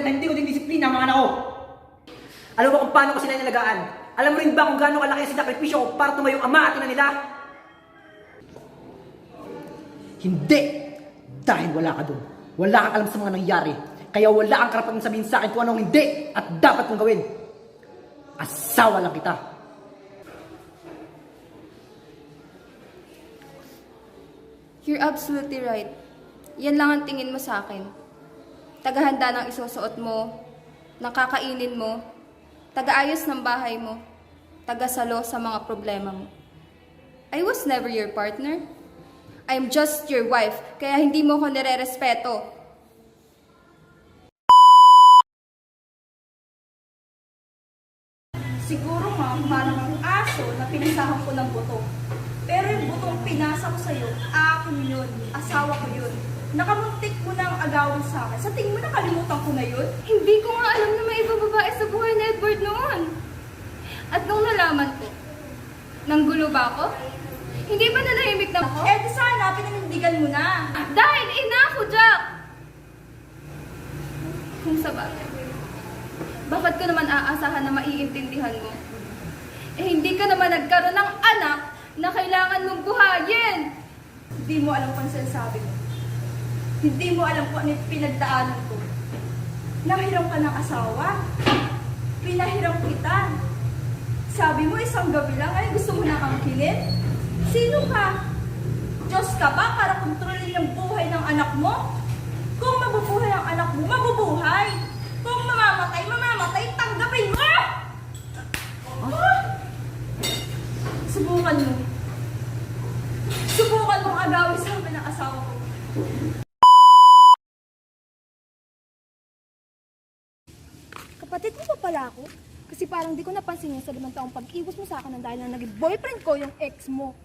na hindi ko din disiplina ang mga anak ko. Alam mo kung paano ko sila nalagaan? Alam mo rin ba kung gaano kalaki ang sinakripisyo ko para tumayo ang ama at ina nila? Hindi! Dahil wala ka dun. Wala kang alam sa mga nangyari. Kaya wala kang karapatang sabihin sa akin kung anong hindi at dapat kong gawin. Asawa lang kita. You're absolutely right. Yan lang ang tingin mo sa akin. Tagahanda ng isusuot mo, ng kakainin mo, tagaayos ng bahay mo, tagasalo sa mga problema mo. I was never your partner. I'm just your wife, kaya hindi mo ko nire-respeto. Siguro nga, parang ang aso na pinasahan ko ng buto. Pero yung butong pinasa ko sa'yo, akin yun, asawa ko yun. Nakamuntik mo na ang agawin sa akin. Sa tingin mo nakalimutan ko na yun? Hindi ko nga alam na may ibang babae sa buhay ni Edward noon. At nung nalaman ko, nanggulo ba ako? Hindi ba nanahimik na ako? Eh di sana, pinanindigan mo na. Dahil ina ako, Jack! Kung sa bagay, bakit ko naman aasahan na maiintindihan mo? Eh hindi ka naman nagkaroon ng anak na kailangan mong buhayin! Hindi mo alam kung sinasabi mo. Hindi mo alam kung ano yung pinagdaanan ko. Nahiram ka ng asawa. Pinahiram kita. Sabi mo isang gabi lang ay gusto mo na angkinin? Sino ka? Diyos ka ba para kontrolin ang buhay ng anak mo? Kung mabubuhay ang anak mo, mabubuhay. Kung mamamatay, mamamatay, tanggapin mo! Subukan mo. Subukan mong agawin sa akin ng asawa ko. Kapatid mo pa pala ako? Kasi parang di ko napansin yung sa 5 taong pag-iwas mo sa akin ng dahil na naging boyfriend ko yung ex mo.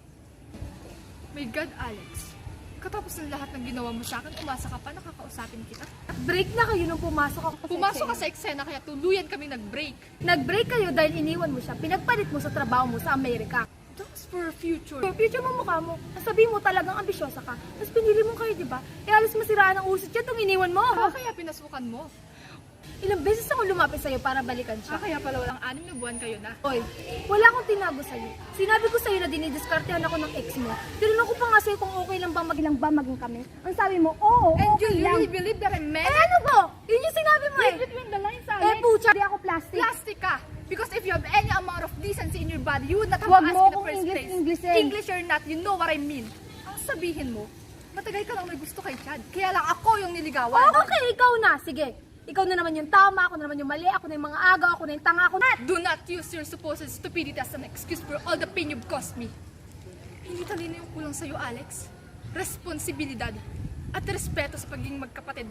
My God, Alex. Katapos ng lahat ng ginawa mo sa akin, umasa ka pa, nakakausapin kita. Break na kayo nung pumasok ako Pumasok ka sa eksena, kaya tuluyan kami nag-break. Nag-break kayo dahil iniwan mo siya. Pinagpalit mo sa trabaho mo sa Amerika. That was for a future. For future mo mukha mo. Sabi mo talagang ambisyosa ka. Tapos pinili mo kayo, di ba? E alas masiraan ang usit siya itong iniwan mo. Kaya pinasukan mo. Ilang beses ako lumapit sa'yo para balikan siya. Kaya pala walang 6 na buwan kayo na. Oy, wala akong tinago sa'yo. Sinabi ko sa'yo na dinidiskartehan ako ng ex mo. Tinanong ko pa nga sa'yo kung okay lang ba maging kami. Ang sabi mo, oo, And okay you lang. really believe that I'm Eh mad? ano ba? Yun yung sinabi mo Read eh. between the lines, Eh Alex. pucha, di ako plastic. Plastic ka. Because if you have any amount of decency in your body, you would not have Wag to ask mo in the akong first place. English-Englishin. English or not, you know what I mean. Ang sabihin mo, matagal ka lang may gusto kay Chad. Kaya lang ako yung niligawan. Oh, okay, ikaw na. Sige. Ikaw na naman yung tama, ako na naman yung mali, ako na yung mga agaw, ako na yung tanga, ako na. Do not use your supposed stupidity as an excuse for all the pain you've caused me. Hindi talino yung kulang sa'yo, Alex. Responsibilidad at respeto sa pagiging magkapatid.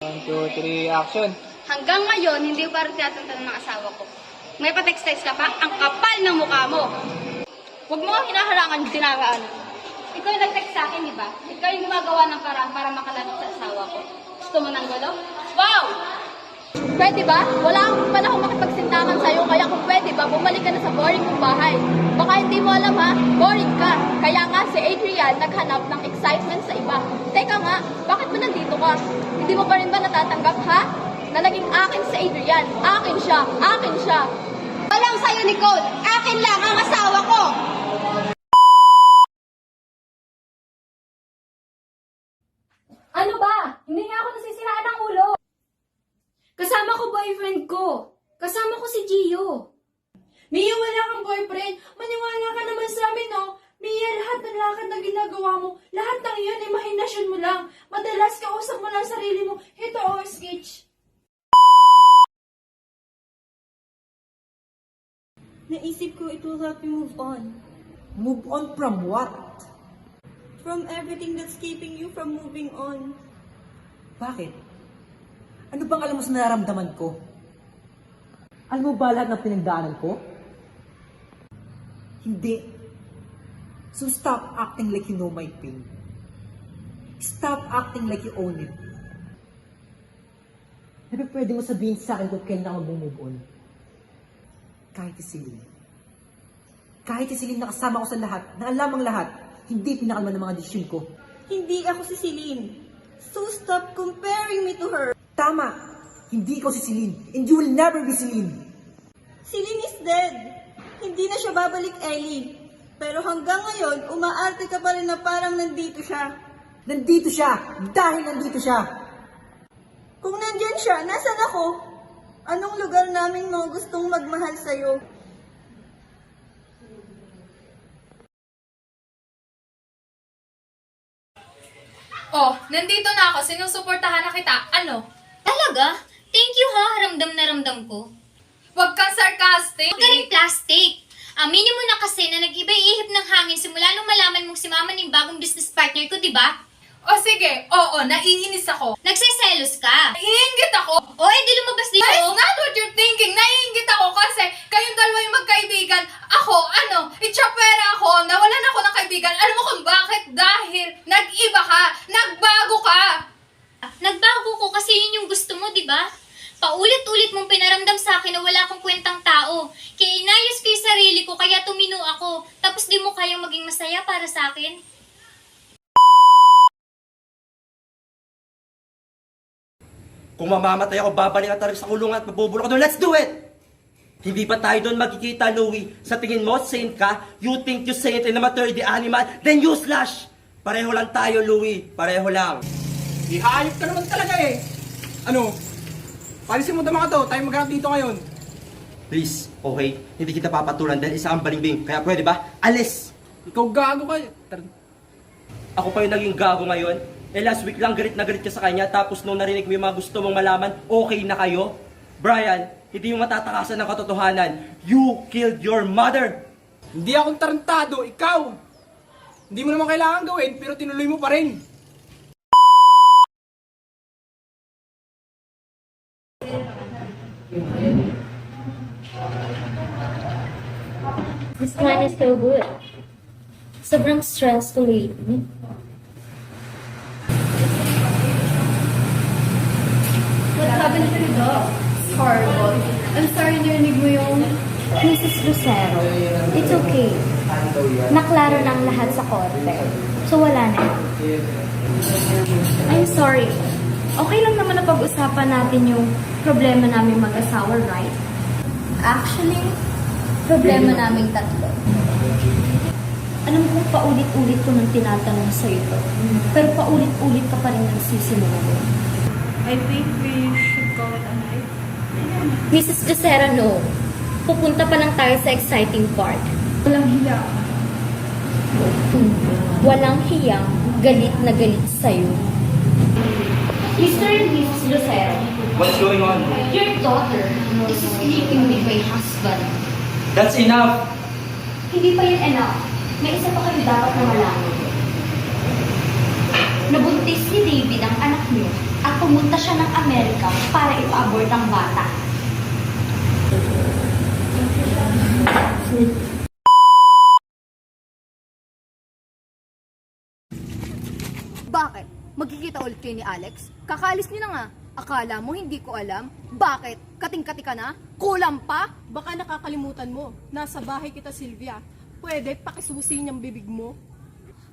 1, 2, 3, action! Hanggang ngayon, hindi ko pa rin tinatanong ng asawa ko. May pa-text-text ka pa, ang kapal ng mukha mo. Huwag mo kang hinaharangan yung tinagaan. Ikaw yung nag-text sa akin, di ba? Ikaw yung gumagawa ng paraan para makalapit sa asawa ko. Gusto mo ng gulo? Wow! Pwede ba? Wala akong panahon makipagsintakan sa'yo, kaya kung pwede ba, bumalik ka na sa boring mong bahay. Baka hindi mo alam ha, boring ka. Kaya nga si Adrian naghanap ng excitement sa iba. Teka nga, bakit ba nandito ka? Hindi mo pa rin ba natatanggap ha? Na naging akin si Adrian. Akin siya. Akin siya. Walang sa'yo, Nicole. Akin lang ang asawa ko. Ano ba? Hindi nga ako nasisiraan ng ulo. Kasama ko boyfriend ko. Kasama ko si Gio. Mia, wala kang boyfriend. Maniwala ka naman sa amin, no? Mia, lahat ng lakad na ginagawa mo, lahat ng iyon, imahinasyon mo lang. Madalas kausap mo lang sarili mo. Ito, sketch. Naisip ko it will help you move on. Move on from what? From everything that's keeping you from moving on. Bakit? Ano bang alam mo sa nararamdaman ko? Alam mo ba lahat ng pinagdaanan ko? Hindi. So stop acting like you know my pain. Stop acting like you own it. Sabi pwede mo sabihin sa akin kung kailan ako mag-move on. Kahit si Celine. Kahit si Celine nakasama ko sa lahat, na alam ang lahat, hindi pinakalman ng mga desisyon ko. Hindi ako si Celine. So stop comparing me to her. Tama! Hindi ikaw si Celine, and you will never be Celine. Celine is dead. Hindi na siya babalik, Ellie. Pero hanggang ngayon, umaarte ka pa rin na parang nandito siya. Nandito siya dahil nandito siya. Kung nandyan siya, nasan ako? Anong lugar naming mga gustong magmahal sa'yo? Oh, nandito na ako. Sinusuportahan na kita. Ano? Talaga? Thank you ha, ramdam na ramdam ko. Huwag kang sarcastic. Huwag ka rin plastic. Aminin mo na kasi na nag-iba ihip ng hangin simula nung malaman mong si Mama ng bagong business partner ko, di ba? O sige, oo, naiinis ako. Nagseselos ka. Naiingit ako. O, edi lumabas dito. That is not what you're thinking. Naiingit ako kasi kayong dalawa yung magkaibigan. Ako, itsyapera ako, nawalan ako ng kaibigan. Alam mo kung bakit? Dahil nag-iba ka, nagbago ka. Nagbago ko kasi yun yung gusto mo, di ba? Paulit-ulit mong pinaramdam sa akin na wala akong kwentang tao. Kaya inayos ko yung sarili ko, kaya tumino ako. Tapos di mo kayang maging masaya para sa akin. Kung mamamatay ako, babalik at talaga sa kulungan at mabubulok ko doon. Let's do it! Hindi pa tayo doon magkikita, Louie. Sa tingin mo, saint ka? You think you saint and amateur the animal? Then you slash! Pareho lang tayo, Louie. Pareho lang. Ihayop ka naman talaga eh. Ano? Palisin mo na mga to, tayo maghanap dito ngayon. Please, okay? Hindi kita papatulan dahil isa ang balingbing. Kaya pwede ba? Alis! Ikaw gago ka. Ako pa yung naging gago ngayon. Last week lang galit na galit ka sa kanya. Tapos nung narinig mo yung mga gusto mong malaman, okay na kayo? Brian, hindi yung matatakasan ng katotohanan. You killed your mother! Hindi akong tarantado, ikaw. Hindi mo naman kailangan gawin, pero tinuloy mo pa rin. This plan is so good. Sobrang stressful lately. What happened to the dog? Horrible. I'm sorry narinig mo yung... Mrs. Lucero, it's okay. Naklaro na ang lahat sa korte. So wala na. I'm sorry. Okay lang naman na pag-usapan natin yung problema namin mag-asawa, right? Actually, problema naming tatlo. Alam ko paulit-ulit ko nang tinatanong sa'yo to. Pero paulit-ulit ka pa rin nagsisinungaling. I think we should go with a knife. Mrs. Lucero, no. Pupunta pa lang tayo sa exciting part. Walang hiya. Walang hiyang galit na galit sa'yo. Mr. and Mrs. Lucero, What's going on? your daughter is sleeping with my husband. That's enough! Hindi pa yun enough. May isa pa kayo dapat na malaman. Nabuntis ni David ang anak niyo at pumunta siya ng Amerika para ipa-abort ang bata. Bakit? Magkikita ulit kayo ni Alex? Kakaalis niyo na nga. Akala mo hindi ko alam? Bakit? Kating-kati ka na? Kulang pa? Baka nakakalimutan mo, nasa bahay kita, Sylvia. Pwede pakisusi niyang bibig mo?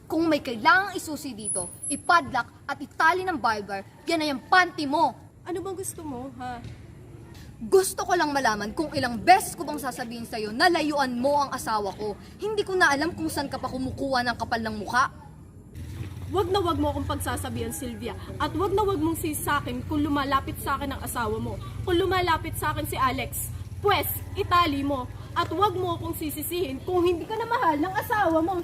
Kung may kailangang isusi dito, ipadlock at itali ng barber, yan na yung panty mo. Ano bang gusto mo, ha? Gusto ko lang malaman kung ilang beses ko bang sasabihin sa'yo na layuan mo ang asawa ko. Hindi ko na alam kung saan ka pa kumukuha ng kapal ng mukha. Wag na wag mo akong pagsasabihan, Sylvia. At wag na wag mong sisakin kung lumalapit sa akin ang asawa mo. Kung lumalapit sa akin si Alex, pwes, itali mo. At wag mo akong sisisihin kung hindi ka na mahal ng asawa mo.